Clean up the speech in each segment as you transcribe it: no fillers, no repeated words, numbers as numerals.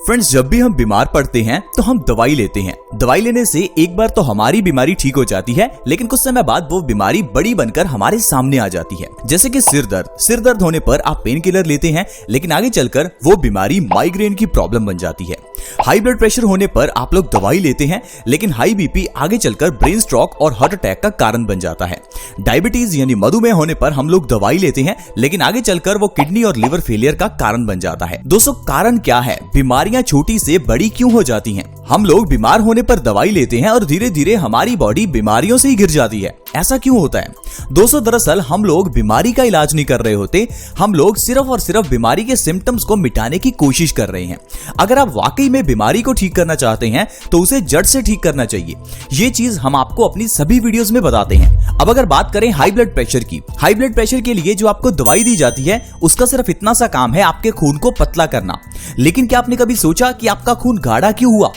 Friends, जब भी हम बीमार पड़ते हैं तो हम दवाई लेते हैं। दवाई लेने से एक बार तो हमारी बीमारी ठीक हो जाती है, लेकिन कुछ समय बाद वो बीमारी बड़ी बनकर हमारे सामने आ जाती है। जैसे कि सिर दर्द होने पर आप पेन किलर लेते हैं, लेकिन आगे चलकर वो बीमारी माइग्रेन की प्रॉब्लम बन जाती है। हाई ब्लड प्रेशर होने पर आप लोग दवाई लेते हैं, लेकिन हाई बीपी आगे चलकर ब्रेन स्ट्रोक और हार्ट अटैक का कारण बन जाता है। डायबिटीज यानी मधुमेह होने पर हम लोग दवाई लेते हैं, लेकिन आगे चलकर वो किडनी और लिवर फेलियर का कारण बन जाता है। दोस्तों, कारण क्या है? बीमारियां छोटी से बड़ी क्यों हो जाती हैं? हम लोग बीमार होने पर दवाई लेते हैं और धीरे धीरे हमारी बॉडी बीमारियों से ही घिर जाती है। ऐसा क्यों होता है? दोस्तों, दरअसल हम लोग बीमारी का इलाज नहीं कर रहे होते, हम लोग सिर्फ और सिर्फ बीमारी के सिम्टम्स को मिटाने की कोशिश कर रहे हैं। अगर आप वाकई में बीमारी को ठीक करना चाहते हैं तो उसे जड़ से ठीक करना चाहिए। ये चीज हम आपको अपनी सभी वीडियोस में बताते हैं। अब अगर बात करें हाई ब्लड प्रेशर की, हाई ब्लड प्रेशर के लिए जो आपको दवाई दी जाती है उसका सिर्फ इतना सा काम है आपके खून को पतला करना। लेकिन क्या आपने कभी सोचा कि आपका खून गाढ़ा क्यों हुआ?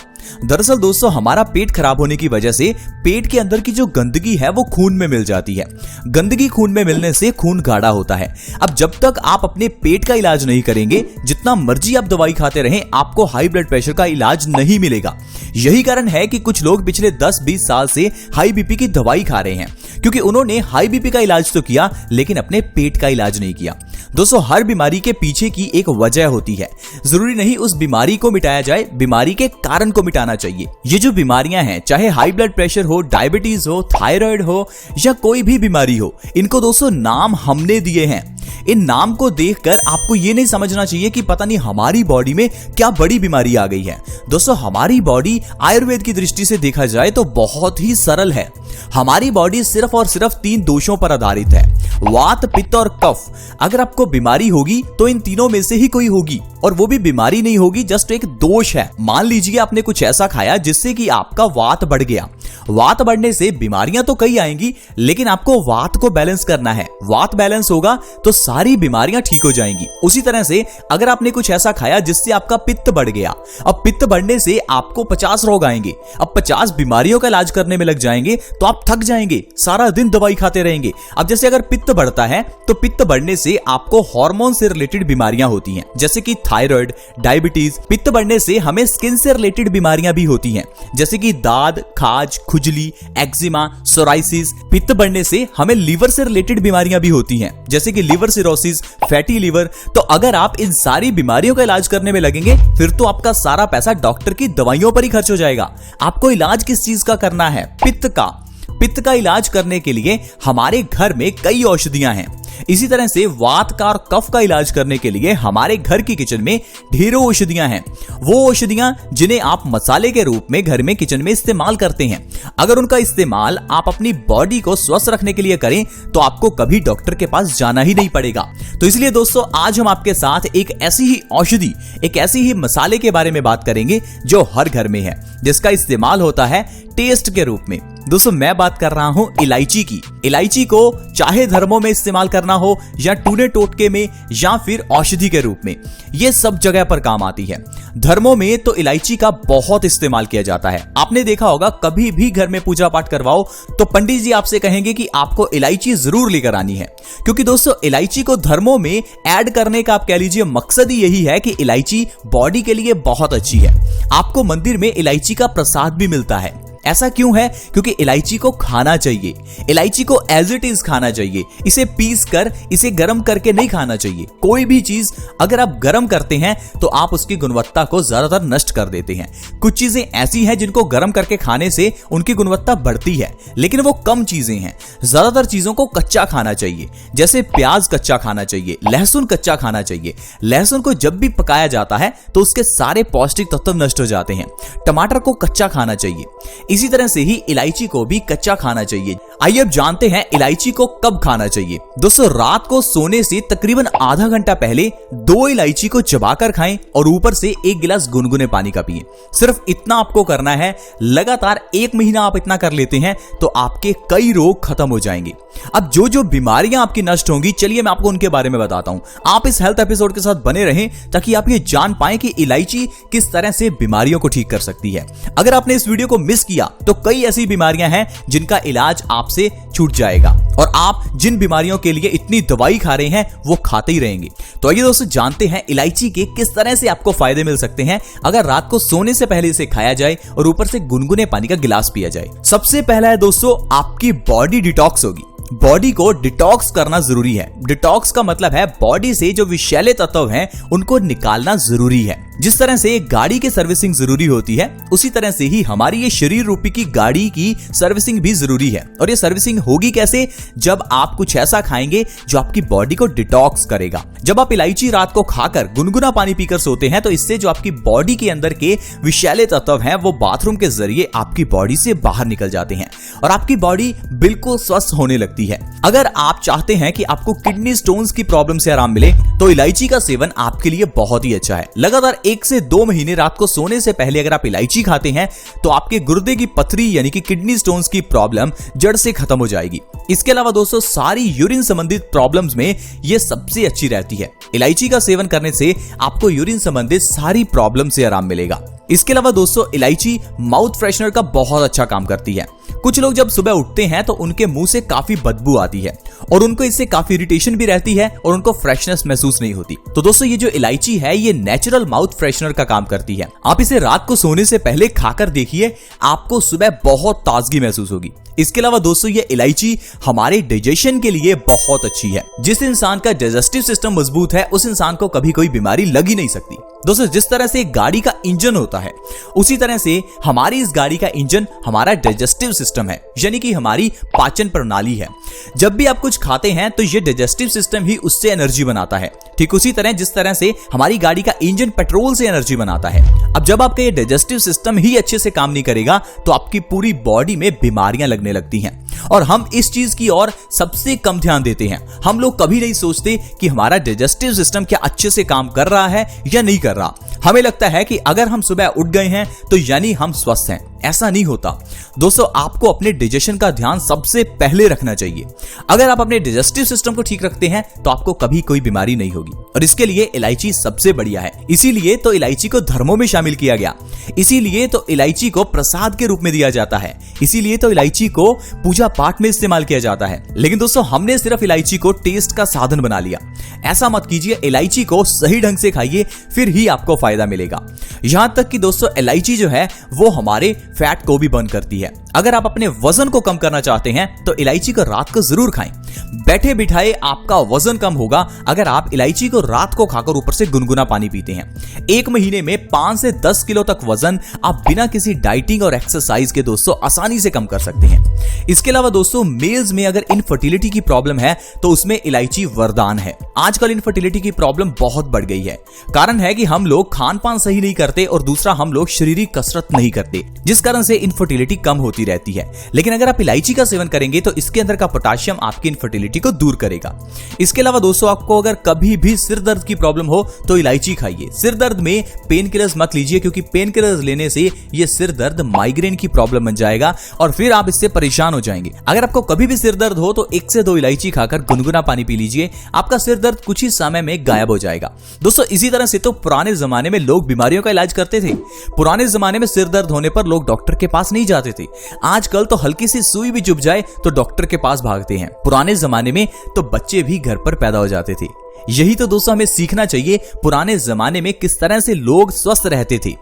दरअसल दोस्तों, हमारा पेट खराब होने की वजह से पेट के अंदर की जो गंदगी है वो खून में मिल जाती है। गंदगी खून में मिलने से खून गाढ़ा होता है। अब जब तक आप अपने पेट का इलाज नहीं करेंगे, जितना मर्जी आप दवाई खाते रहें, आपको हाई ब्लड प्रेशर का इलाज नहीं मिलेगा। यही कारण है कि कुछ लोग पिछले 10-20 साल से हाई बीपी की दवाई खा रहे हैं, क्योंकि उन्होंने हाई बीपी का इलाज तो किया, लेकिन अपने पेट का इलाज नहीं किया। दोस्तों, हर बीमारी के पीछे की एक वजह होती है। जरूरी नहीं उस बीमारी को मिटाया जाए, बीमारी के कारण को मिटाना चाहिए। ये जो बीमारियां हैं, चाहे हाई ब्लड प्रेशर हो, डायबिटीज हो, थायराइड हो या कोई भी बीमारी हो, इनको दोस्तों नाम हमने दिए हैं। इन नाम को देखकर आपको ये नहीं समझना चाहिए कि पता नहीं हमारी बॉडी में क्या बड़ी बीमारी आ गई है। दोस्तों, हमारी बॉडी आयुर्वेद की दृष्टि से देखा जाए तो बहुत ही सरल है। हमारी बॉडी सिर्फ और सिर्फ 3 दोषों पर आधारित है: वात, पित्त और कफ। अगर आपको बीमारी होगी तो इन तीनों में से ही कोई होगी, और वो भी बीमारी नहीं होगी, जस्ट एक दोष है। मान लीजिए आपने कुछ ऐसा खाया जिससे कि आपका वात बढ़ गया। वात बढ़ने से बीमारियां तो कई आएंगी, लेकिन आपको वात को बैलेंस करना है। वात बैलेंस होगा तो सारी बीमारियां ठीक हो जाएंगी। उसी तरह से अगर आपने कुछ ऐसा खाया जिससे आपका पित्त बढ़ गया, अब पित्त बढ़ने से आपको 50 रोग आएंगे। अब 50 बीमारियों का इलाज करने में लग जाएंगे तो आप थक जाएंगे, सारा दिन दवाई खाते रहेंगे। अब जैसे अगर पित्त बढ़ता है तो पित्त बढ़ने से आपको हार्मोन से रिलेटेड बीमारियां होती हैं, जैसे कि थायराइड, डायबिटीज। पित्त बढ़ने से हमें स्किन से रिलेटेड बीमारियां भी होती हैं, जैसे कि दाद, खाज, खुजली, एक्जिमा, सोराइसिस। पित्त बढ़ने से हमें लीवर से रिलेटेड बीमारियां भी होती हैं, जैसे कि लीवर सिरोसिस, फैटी लीवर। तो अगर आप इन सारी बीमारियों का इलाज करने में लगेंगे, फिर तो आपका सारा पैसा डॉक्टर की दवाइयों पर ही खर्च हो जाएगा। आपको इलाज किस चीज का करना है? पित्त का। पित्त का इलाज करने के लिए हमारे घर में कई औषधियां हैं। इसी तरह से वात का और कफ का इलाज करने के लिए हमारे घर की किचन में ढेरों औषधियां हैं। वो औषधियां जिन्हें आप मसाले के रूप में घर में किचन में इस्तेमाल करते हैं, अगर उनका इस्तेमाल आप अपनी बॉडी को स्वस्थ रखने के लिए करें तो आपको कभी डॉक्टर के पास जाना ही नहीं पड़ेगा। तो इसलिए दोस्तों, आज हम आपके साथ एक ऐसी ही औषधि, एक ऐसी ही मसाले के बारे में बात करेंगे जो हर घर में है, जिसका इस्तेमाल होता है टेस्ट के रूप में। दोस्तों, मैं बात कर रहा हूं इलायची की। इलायची को चाहे धर्मों में इस्तेमाल करना हो या टूने टोटके में या फिर औषधि के रूप में, ये सब जगह पर काम आती है। धर्मों में तो इलायची का बहुत इस्तेमाल किया जाता है। आपने देखा होगा, कभी भी घर में पूजा पाठ करवाओ तो पंडित जी आपसे कहेंगे कि आपको इलायची जरूर लेकर आनी है, क्योंकि दोस्तों इलायची को धर्मों में ऐड करने का आप कह लीजिए मकसद ही यही है कि इलायची बॉडी के लिए बहुत अच्छी है। आपको मंदिर में इलायची का प्रसाद भी मिलता है। ऐसा क्यों है? क्योंकि इलायची को खाना चाहिए, इलायची को एज इट इज खाना चाहिए। इसे पीस कर, इसे गर्म करके नहीं खाना चाहिए। कोई भी चीज अगर आप गर्म करते हैं तो आप उसकी गुणवत्ता को ज्यादातर नष्ट कर देते हैं। कुछ चीजें ऐसी हैं जिनको गर्म करके खाने से उनकी गुणवत्ता बढ़ती है, लेकिन वो कम चीजें हैं। ज्यादातर चीजों को कच्चा खाना चाहिए, जैसे प्याज कच्चा खाना चाहिए, लहसुन कच्चा खाना चाहिए। लहसुन को जब भी पकाया जाता है तो उसके सारे पौष्टिक तत्व नष्ट हो जाते हैं। टमाटर को कच्चा खाना चाहिए। इसी तरह से ही इलायची को भी कच्चा खाना चाहिए। आइए अब जानते हैं इलायची को कब खाना चाहिए। दोस्तों, रात को सोने से तकरीबन आधा घंटा पहले 2 इलायची को चबाकर खाएं और ऊपर से 1 गिलास गुनगुने पानी का पिएं। सिर्फ इतना आपको करना है। लगातार 1 महीना आप इतना कर लेते हैं तो आपके कई रोग खत्म हो जाएंगे। अब जो जो बीमारियां आपकी नष्ट होंगी, चलिए मैं आपको उनके बारे में बताता हूं। आप इस हेल्थ एपिसोड के साथ बने रहें ताकि आप ये जान पाएं कि इलायची किस तरह से बीमारियों को ठीक कर सकती है। अगर आपने इस वीडियो को मिस किया किया तो कई ऐसी बीमारियां हैं जिनका इलाज आपसे छूट जाएगा और आप जिन बीमारियों के लिए इतनी दवाई खा रहे हैं वो खाते ही रहेंगे। तो आइए दोस्तों जानते हैं इलायची के किस तरह से आपको फायदे मिल सकते हैं अगर रात को सोने से पहले इसे खाया जाए और ऊपर से गुनगुने पानी का गिलास पिया जाए। सबसे पहला है दोस्तों, आपकी बॉडी डिटॉक्स होगी। बॉडी को डिटॉक्स करना जरूरी है। डिटॉक्स का मतलब है बॉडी से जो विषैले तत्व हैं उनको निकालना जरूरी है। जिस तरह से एक गाड़ी की सर्विसिंग जरूरी होती है उसी तरह से ही हमारी ये शरीर रूपी की गाड़ी की सर्विसिंग भी जरूरी है। और ये सर्विसिंग होगी कैसे? जब आप कुछ ऐसा खाएंगे जो आपकी बॉडी को डिटॉक्स करेगा। जब आप इलायची रात को खाकर गुनगुना पानी पीकर सोते हैं तो इससे जो आपकी बॉडी के अंदर के विषैले तत्व हैं वो बाथरूम के जरिए आपकी बॉडी से बाहर निकल जाते हैं और आपकी बॉडी बिल्कुल स्वस्थ होने लगती है। अगर आप चाहते हैं कि आपको किडनी स्टोन्स की प्रॉब्लम से आराम मिले तो इलायची का सेवन आपके लिए बहुत ही अच्छा है। लगातार 1 से 2 महीने रात को सोने से पहले अगर आप इलायची खाते हैं तो आपके गुर्दे की पथरी यानी कि किडनी स्टोन्स की प्रॉब्लम जड़ से खत्म हो जाएगी। इसके अलावा दोस्तों सारी यूरिन संबंधित प्रॉब्लम्स में ये सबसे अच्छी रहती है। इलायची का सेवन करने से आपको यूरिन संबंधित सारी प्रॉब्लम से आराम मिलेगा। इसके अलावा दोस्तों इलायची माउथ फ्रेशनर का बहुत अच्छा काम करती है। कुछ लोग जब सुबह उठते हैं तो उनके मुंह से काफी बदबू आती है और उनको इससे काफी इरिटेशन भी रहती है और उनको फ्रेशनेस महसूस नहीं होती। तो दोस्तों ये जो इलायची है ये नेचुरल माउथ फ्रेशनर का काम करती है। आप इसे रात को सोने से पहले खाकर देखिए, आपको सुबह बहुत ताजगी महसूस होगी। इसके अलावा दोस्तों ये इलायची हमारे डाइजेशन के लिए बहुत अच्छी है। जिस इंसान का डाइजेस्टिव सिस्टम मजबूत है उस इंसान को कभी कोई बीमारी लग ही नहीं सकती। दोस्तों जिस तरह से एक गाड़ी का इंजन होता है उसी तरह से हमारी इस गाड़ी का इंजन हमारा डाइजेस्टिव सिस्टम है, यानी कि हमारी पाचन प्रणाली है। जब भी आप कुछ खाते हैं तो ये डाइजेस्टिव सिस्टम ही उससे एनर्जी बनाता है। ठीक उसी तरह जिस तरह से हमारी गाड़ी का इंजन पेट्रोल से एनर्जी बनाता है। अब जब आपका ये डाइजेस्टिव सिस्टम ही अच्छे से काम नहीं करेगा तो आपकी पूरी बॉडी में बीमारियां लगने लगती हैं और हम इस चीज की ओर सबसे कम ध्यान देते हैं। हम लोग कभी नहीं सोचते कि हमारा डाइजेस्टिव सिस्टम क्या अच्छे से काम कर रहा है या नहीं कर रहा। हमें लगता है कि अगर हम सुबह उठ गए हैं तो यानी हम स्वस्थ हैं। ऐसा नहीं होता दोस्तों। आपको अपने डाइजेशन का ध्यान सबसे पहले रखना चाहिए। अगर आप अपने डाइजेस्टिव सिस्टम को ठीक रखते हैं तो आपको कभी कोई बीमारी नहीं होगी और इसके लिए इलायची सबसे बढ़िया है। इसीलिए तो इलायची को धर्मों में शामिल किया गया, इसीलिए तो इलायची को प्रसाद के रूप में दिया जाता है, इसीलिए तो इलायची को पूजा पाठ में इस्तेमाल किया जाता है। लेकिन दोस्तों हमने सिर्फ इलायची को टेस्ट का साधन बना लिया। ऐसा मत कीजिए, इलायची को सही ढंग से खाइए, फिर ही आपको फायदा मिलेगा। यहां तक कि दोस्तों इलायची जो है वो हमारे फैट को भी बर्न करती है। अगर आप अपने वजन को कम करना चाहते हैं तो इलायची को रात को जरूर खाएं। बैठे बिठाए आपका वजन कम होगा अगर आप इलायची को रात को खाकर ऊपर से गुनगुना पानी पीते हैं। 1 महीने में 5 से 10 किलो तक वजन आप बिना किसी डाइटिंग और एक्सरसाइज के दोस्तों आसानी से कम कर सकते हैं। इसके अलावा दोस्तों मेल्स में अगर इनफर्टिलिटी की प्रॉब्लम है तो उसमें इलायची वरदान है। आजकल इनफर्टिलिटी की प्रॉब्लम बहुत बढ़ गई है। कारण है कि हम लोग खान पान सही नहीं करते और दूसरा हम लोग शारीरिक कसरत नहीं करते, जिस कारण से इनफर्टिलिटी कम होती रहती है। लेकिन अगर आप इलायची का सेवन करेंगे तो इसके अंदर का पोटेशियम आपकी इनफर्टिलिटी को दूर करेगा। इसके अलावा दोस्तों आपको अगर कभी भी सिर दर्द की प्रॉब्लम हो तो इलायची खाइए। सिर दर्द में पेन किलर्स मत लीजिए क्योंकि पेन किलर्स लेने से ये सिर दर्द माइग्रेन की प्रॉब्लम बन जाएगा और फिर आप इससे परेशान हो जाएंगे। अगर आपको कभी भी सिर दर्द हो तो 1 से 2 इलायची खाकर गुनगुना पानी पी लीजिए, आपका सिर दर्द कुछ ही समय में गायब हो जाएगा। दोस्तों इसी तरह से तो पुराने जमाने में लोग बीमारियों का इलाज करते थे। पुराने जमाने में सिर दर्द होने पर लोग डॉक्टर के पास नहीं जाते थे। आजकल तो हल्की सी सुई भी चुभ जाए तो डॉक्टर के पास भागते हैं। पुराने जमाने में तो बच्चे भी घर पर पैदा हो जाते थे। यही तो दोस्तों हमें सीखना चाहिए, पुराने जमाने में किस तरह से लोग स्वस्थ रहते थे।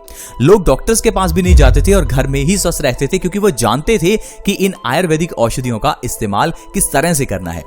लोग डॉक्टर्स के पास भी नहीं जाते थे और घर में ही स्वस्थ रहते थे क्योंकि वो जानते थे कि इन आयुर्वेदिक औषधियों का इस्तेमाल किस तरह से करना है।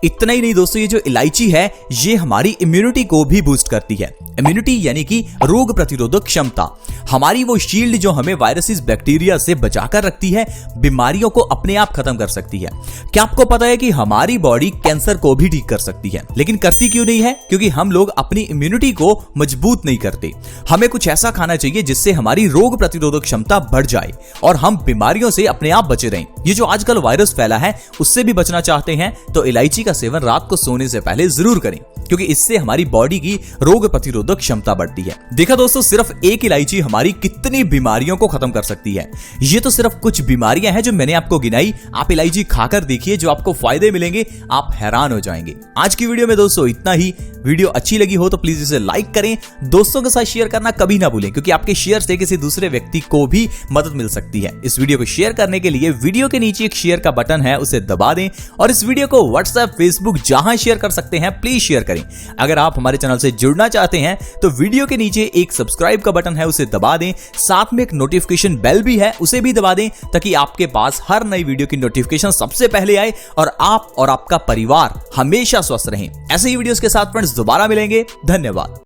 इतना ही नहीं दोस्तों, ये जो इलायची है ये हमारी इम्यूनिटी को भी बूस्ट करती है। इम्यूनिटी यानी कि रोग प्रतिरोधक क्षमता, हमारी वो शील्ड जो हमें वायरसेस बैक्टीरिया से बचाकर रखती है, बीमारियों को अपने आप खत्म कर सकती है। क्या आपको पता है कि हमारी बॉडी कैंसर को भी ठीक कर सकती है? लेकिन करती क्यों नहीं है? क्योंकि हम लोग अपनी इम्यूनिटी को मजबूत नहीं करते। हमें कुछ ऐसा खाना चाहिए जिससे हमारी रोग प्रतिरोधक क्षमता बढ़ जाए और हम बीमारियों से अपने आप बचे रहें। ये जो आजकल वायरस फैला है उससे भी बचना चाहते हैं तो इलायची का सेवन रात को सोने से पहले जरूर करें, क्योंकि इससे हमारी बॉडी की रोग प्रतिरोधक क्षमता बढ़ती है। देखा दोस्तों, सिर्फ एक इलायची हमारी कितनी बीमारियों को खत्म कर सकती है। ये तो सिर्फ कुछ बीमारियां हैं जो मैंने आपको गिनाई। आप इलायची खाकर देखिए, जो आपको फायदे मिलेंगे आप हैरान हो जाएंगे। आज की वीडियो में दोस्तों इतना ही। वीडियो अच्छी लगी हो तो प्लीज इसे लाइक करें, दोस्तों के साथ शेयर करना कभी ना भूलें, क्योंकि आपके शेयर से किसी दूसरे व्यक्ति को भी मदद मिल सकती है। इस वीडियो को शेयर करने के लिए वीडियो के नीचे एक शेयर का बटन है, उसे दबा दें और इस वीडियो को व्हाट्सएप, फेसबुक जहां शेयर कर सकते हैं प्लीज शेयर करें। अगर आप हमारे चैनल से जुड़ना चाहते हैं तो वीडियो के नीचे एक सब्सक्राइब का बटन है, उसे दबा दें, साथ में एक नोटिफिकेशन बेल भी है, उसे भी दबा दें ताकि आपके पास हर नई वीडियो की नोटिफिकेशन सबसे पहले आए और आप और आपका परिवार हमेशा स्वस्थ रहें। ऐसे ही वीडियोस के साथ फ्रेंड्स दोबारा मिलेंगे। धन्यवाद।